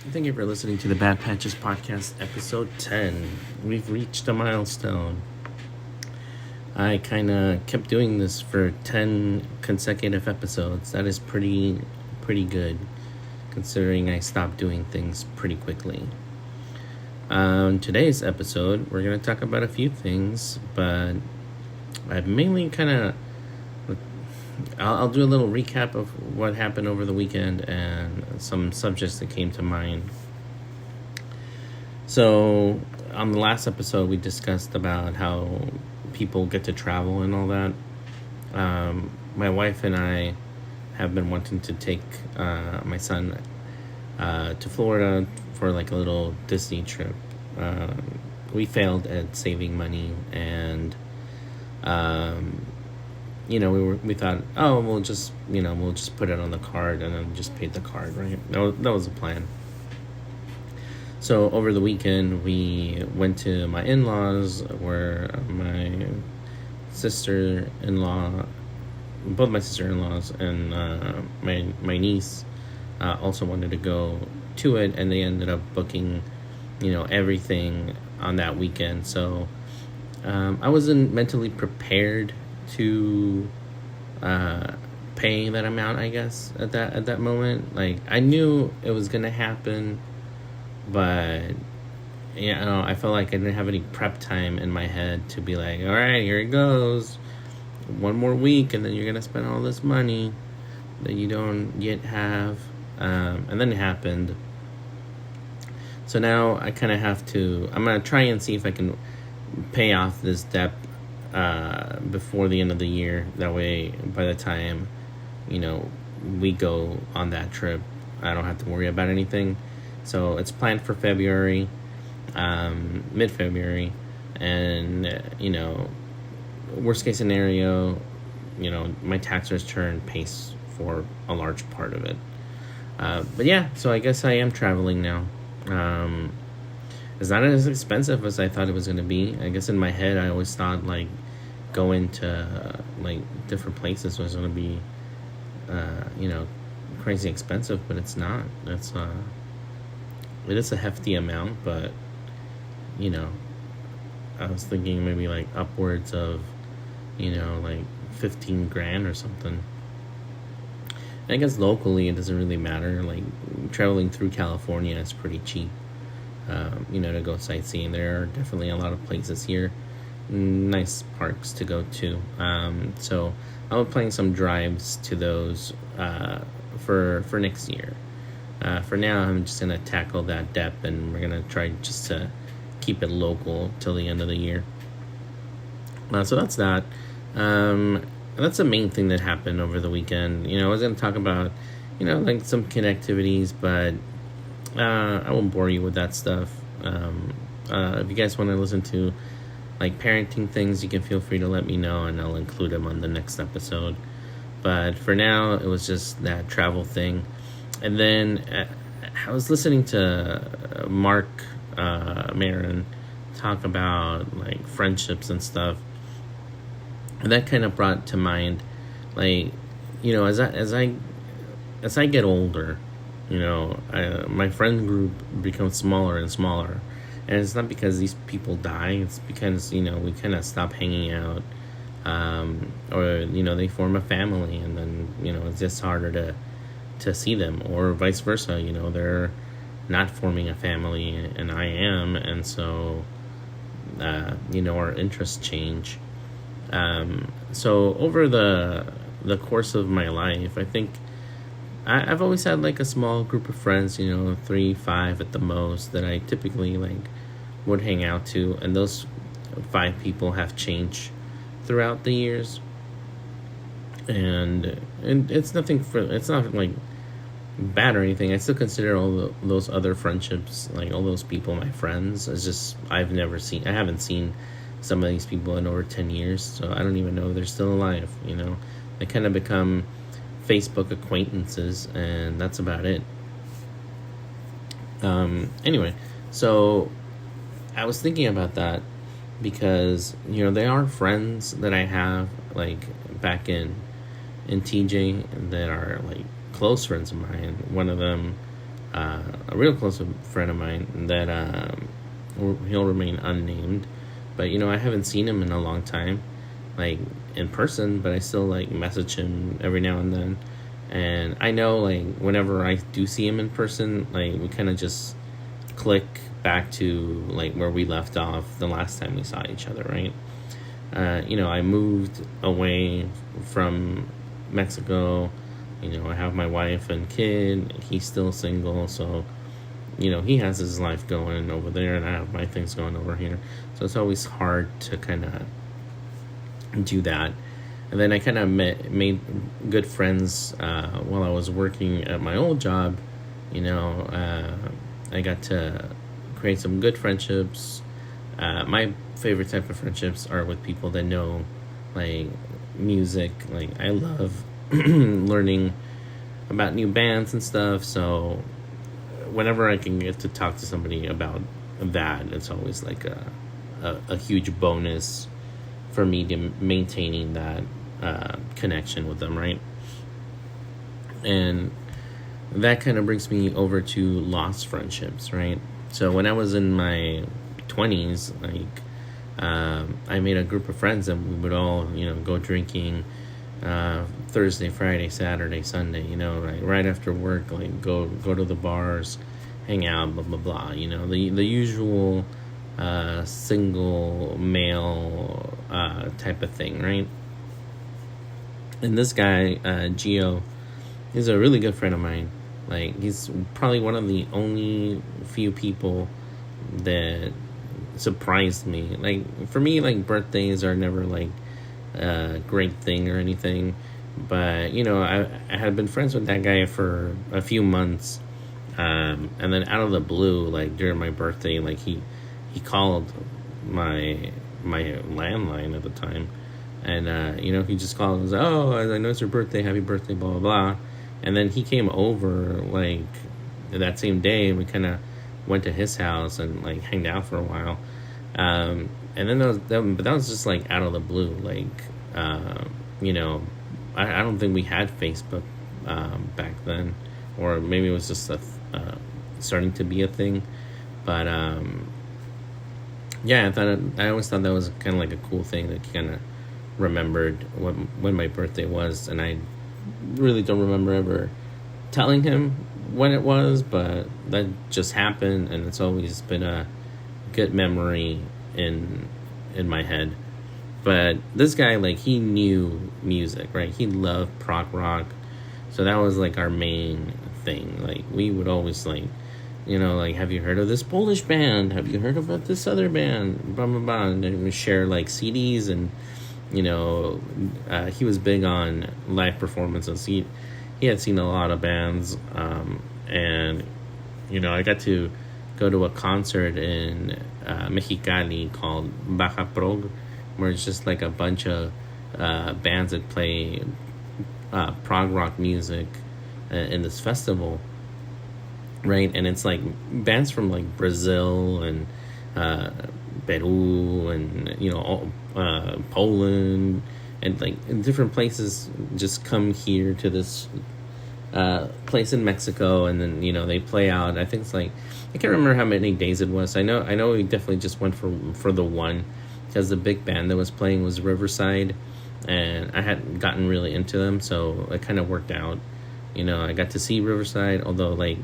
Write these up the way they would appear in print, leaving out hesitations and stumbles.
Thank you for listening to the Bad Patches Podcast, episode 10. We've reached a milestone. I kind of kept doing this for 10 consecutive episodes. That is pretty good, considering I stopped doing things pretty quickly. Today's episode, we're going to talk about a few things, but I've mainly I'll do a little recap of what happened over the weekend and some subjects that came to mind. So, on the last episode, we discussed about how people get to travel and all that. My wife and I have been wanting to take my son to Florida for like a little Disney trip. We failed at saving money, and we thought, oh, we'll just put it on the card and then just pay the card, right? That was the plan. So over the weekend, we went to my in-laws, where my sister-in-law, both my sister-in-laws and my niece also wanted to go to it, and they ended up booking, everything on that weekend. So I wasn't mentally prepared to pay that amount, I guess, at that moment. Like, I knew it was gonna happen, but I felt like I didn't have any prep time in my head to be like, all right, here it goes, one more week, and then you're gonna spend all this money that you don't yet have. And then it happened. So now I kind of have to. I'm gonna try and see if I can pay off this debt before the end of the year. That way, by the time we go on that trip, I don't have to worry about anything. So it's planned for February, mid-February, and worst case scenario, my tax return pays for a large part of it. But yeah, so I guess I am traveling now. It's not as expensive as I thought it was going to be. I guess in my head, I always thought like going to like different places was going to be, crazy expensive, but it's not. It is a hefty amount, but I was thinking maybe like upwards of, like 15 grand or something. And I guess locally it doesn't really matter. Like traveling through California is pretty cheap. To go sightseeing. There are definitely a lot of places here, nice parks to go to. So I'll be planning some drives to those for next year. For now, I'm just gonna tackle that debt, and we're gonna try just to keep it local till the end of the year. So that's that. That's the main thing that happened over the weekend. I was gonna talk about, like some kid activities, but I won't bore you with that stuff. If you guys want to listen to like parenting things, you can feel free to let me know, and I'll include them on the next episode. But for now, it was just that travel thing. And then I was listening to Mark Maron talk about like friendships and stuff, and that kind of brought to mind, like, as I get older, my friend group becomes smaller and smaller, and it's not because these people die. It's because we kind of stop hanging out, or they form a family, and then it's just harder to see them, or vice versa. They're not forming a family and I am, and so our interests change. So over the course of my life, I think I've always had like a small group of friends, 3, 5 at the most, that I typically like would hang out to, and those 5 people have changed throughout the years. And it's not like bad or anything. I still consider those other friendships, like all those people, my friends. It's just I haven't seen some of these people in over 10 years, so I don't even know if they're still alive. They kind of become Facebook acquaintances, and that's about it. Anyway, so I was thinking about that because they are friends that I have like back in TJ that are like close friends of mine. One of them a real close friend of mine that he'll remain unnamed, but I haven't seen him in a long time, like in person, but I still like message him every now and then. And I know, like, whenever I do see him in person, like, we kind of just click back to, like, where we left off the last time we saw each other, right? I moved away from Mexico. I have my wife and kid. He's still single, so, he has his life going over there, and I have my things going over here. So it's always hard to kind of do that. And then I kind of made good friends while I was working at my old job. I got to create some good friendships. My favorite type of friendships are with people that know, like, music. Like, I love learning about new bands and stuff. So whenever I can get to talk to somebody about that, it's always like a huge bonus for me to maintaining that connection with them, right? And that kind of brings me over to lost friendships, right? So when I was in my 20s, like, I made a group of friends and we would all, go drinking Thursday, Friday, Saturday, Sunday, like right after work, like go to the bars, hang out, blah, blah, blah, the usual single male type of thing, right? And this guy, Gio, he's a really good friend of mine. Like, he's probably one of the only few people that surprised me. Like, for me, like, birthdays are never, like, a great thing or anything. But, I had been friends with that guy for a few months. And then out of the blue, like, during my birthday, like, he called my landline at the time. And, he just called and was like, oh, I know it's your birthday, happy birthday, blah, blah, blah. And then he came over, like, that same day, and we kind of went to his house and, like, hanged out for a while. And then that was just, like, out of the blue. Like, I don't think we had Facebook back then. Or maybe it was just starting to be a thing. But, yeah, I always thought that was kind of like a cool thing that kind of remembered when my birthday was, and I really don't remember ever telling him when it was, but that just happened, and it's always been a good memory in my head. But this guy, like, he knew music, right? He loved prog rock, so that was like our main thing. Like, we would always, like, like, have you heard of this Polish band? Have you heard about this other band? Blah, blah, blah. And then we share, like, CDs, and he was big on live performances. He had seen a lot of bands, and I got to go to a concert in Mexicali called Baja Prog, where it's just like a bunch of bands that play prog rock music in this festival, right? And it's like bands from like Brazil and Peru and Poland and like in different places just come here to this place in Mexico, and then they play out. I think it's like, I can't remember how many days it was. I know we definitely just went for the one, because the big band that was playing was Riverside, and I hadn't gotten really into them, so it kind of worked out. I got to see Riverside, although like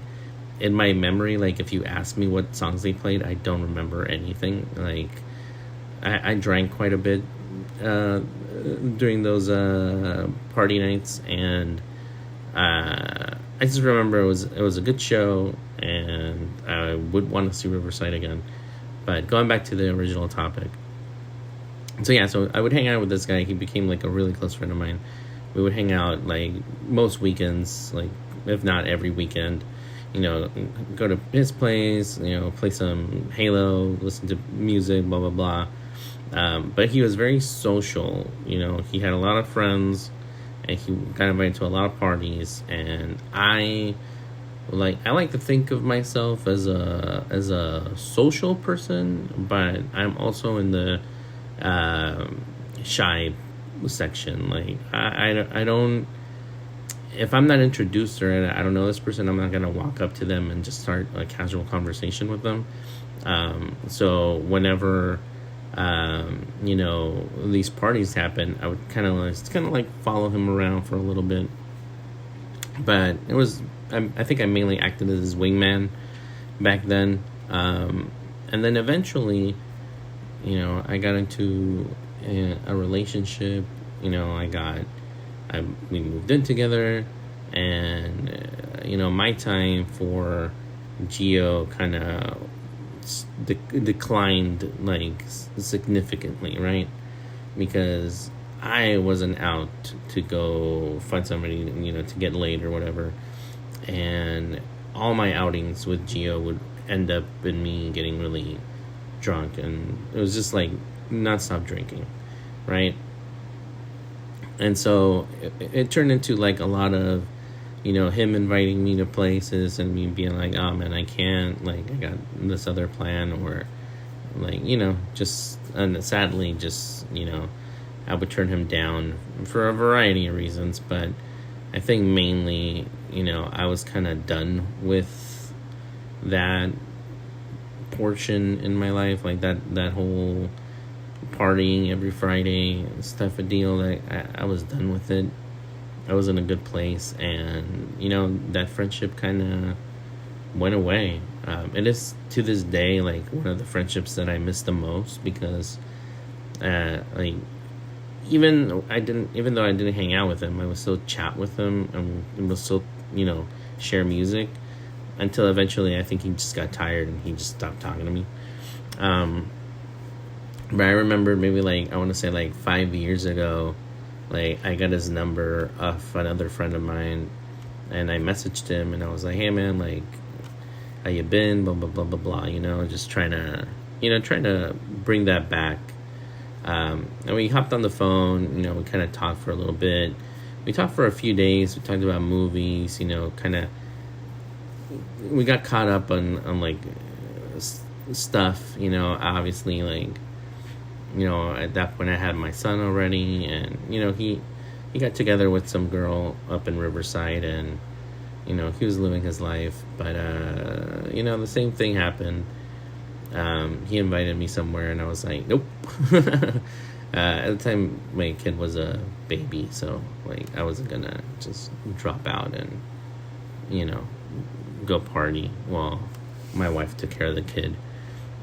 in my memory, like if you ask me what songs they played, I don't remember anything. Like I drank quite a bit during those party nights, and I just remember it was a good show, and I would want to see Riverside again. But going back to the original topic, so I would hang out with this guy. He became like a really close friend of mine. We would hang out like most weekends, like if not every weekend. Go to his place, play some Halo, listen to music, blah, blah, blah. But he was very social. He had a lot of friends, and he got invited to a lot of parties. And I like to think of myself as a social person, but I'm also in the shy section. Like I don't. if I'm not introduced or I don't know this person, I'm not gonna walk up to them and just start a casual conversation with them. So whenever these parties happen, I would kind of like follow him around for a little bit. But I think I mainly acted as his wingman back then. And then eventually, I got into a relationship. We moved in together, and my time for Geo kind of declined like significantly, right? Because I wasn't out to go find somebody, to get laid or whatever, and all my outings with Geo would end up in me getting really drunk, and it was just like nonstop drinking, right? And so it turned into like a lot of, him inviting me to places and me being like, oh man, I can't, like, I got this other plan, or like, just, and sadly, just, I would turn him down for a variety of reasons. But I think mainly, I was kind of done with that portion in my life, like that whole partying every Friday stuff a deal. That I was done with it. I was in a good place, and that friendship kind of went away. It is to this day like one of the friendships that I miss the most, because like even though I didn't hang out with him, I would still chat with him, and we'll still share music, until eventually I think he just got tired and he just stopped talking to me. But I remember maybe like I want to say like 5 years ago, like I got his number off another friend of mine, and I messaged him and I was like, hey man, like, how you been, blah blah blah blah blah, just trying to bring that back. And we hopped on the phone, we kind of talked for a little bit. We talked for a few days. We talked about movies, kind of. We got caught up on like stuff, obviously, like, at that point I had my son already, and he got together with some girl up in Riverside, and he was living his life. But the same thing happened. He invited me somewhere, and I was like, nope. At the time my kid was a baby, so like I wasn't gonna just drop out and go party while my wife took care of the kid.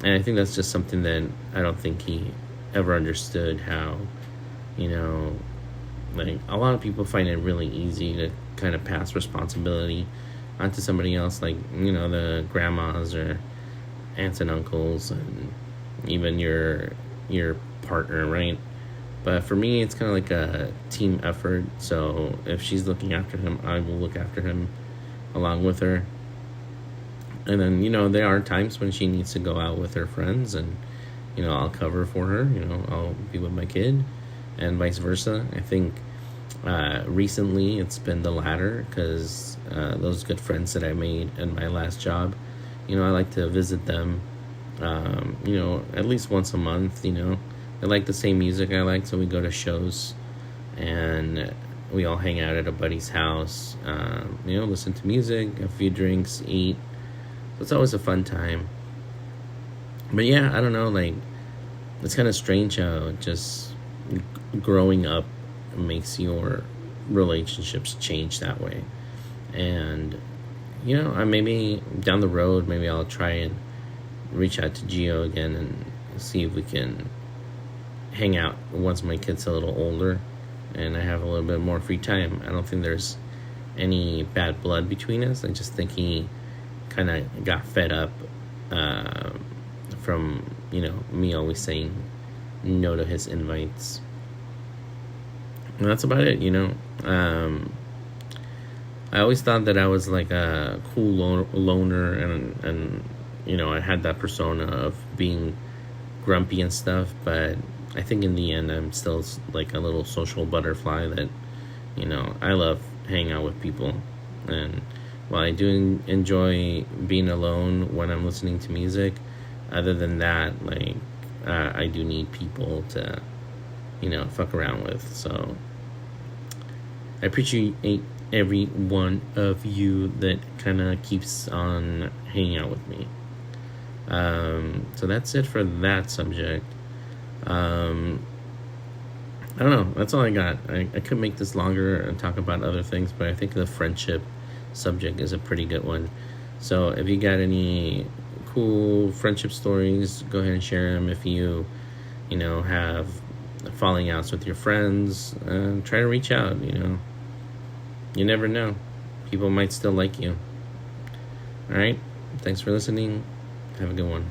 And I think that's just something that I don't think he ever understood, how like a lot of people find it really easy to kind of pass responsibility onto somebody else, like the grandmas or aunts and uncles, and even your partner, right? But for me, it's kind of like a team effort. So if she's looking after him, I will look after him along with her. And then there are times when she needs to go out with her friends, and I'll cover for her. I'll be with my kid, and vice versa. I think recently it's been the latter, because those good friends that I made in my last job, I like to visit them, at least once a month. They like the same music I like, so we go to shows, and we all hang out at a buddy's house, listen to music, a few drinks, eat. So it's always a fun time. But yeah, I don't know, like, it's kind of strange how just growing up makes your relationships change that way. And I maybe down the road, maybe I'll try and reach out to Geo again and see if we can hang out once my kid's a little older and I have a little bit more free time. I don't think there's any bad blood between us. I just think he kind of got fed up from me always saying no to his invites. And that's about it. I always thought that I was like a cool loner, and I had that persona of being grumpy and stuff, but I think in the end I'm still like a little social butterfly that I love hanging out with people. And while I do enjoy being alone when I'm listening to music, other than that, like I do need people to fuck around with. So I appreciate every one of you that kind of keeps on hanging out with me. So that's it for that subject. I don't know. That's all I got. I could make this longer and talk about other things, but I think the friendship subject is a pretty good one. So if you got any cool friendship stories, go ahead and share them. If you have falling outs with your friends, try to reach out. You never know. People might still like you. All right. Thanks for listening. Have a good one.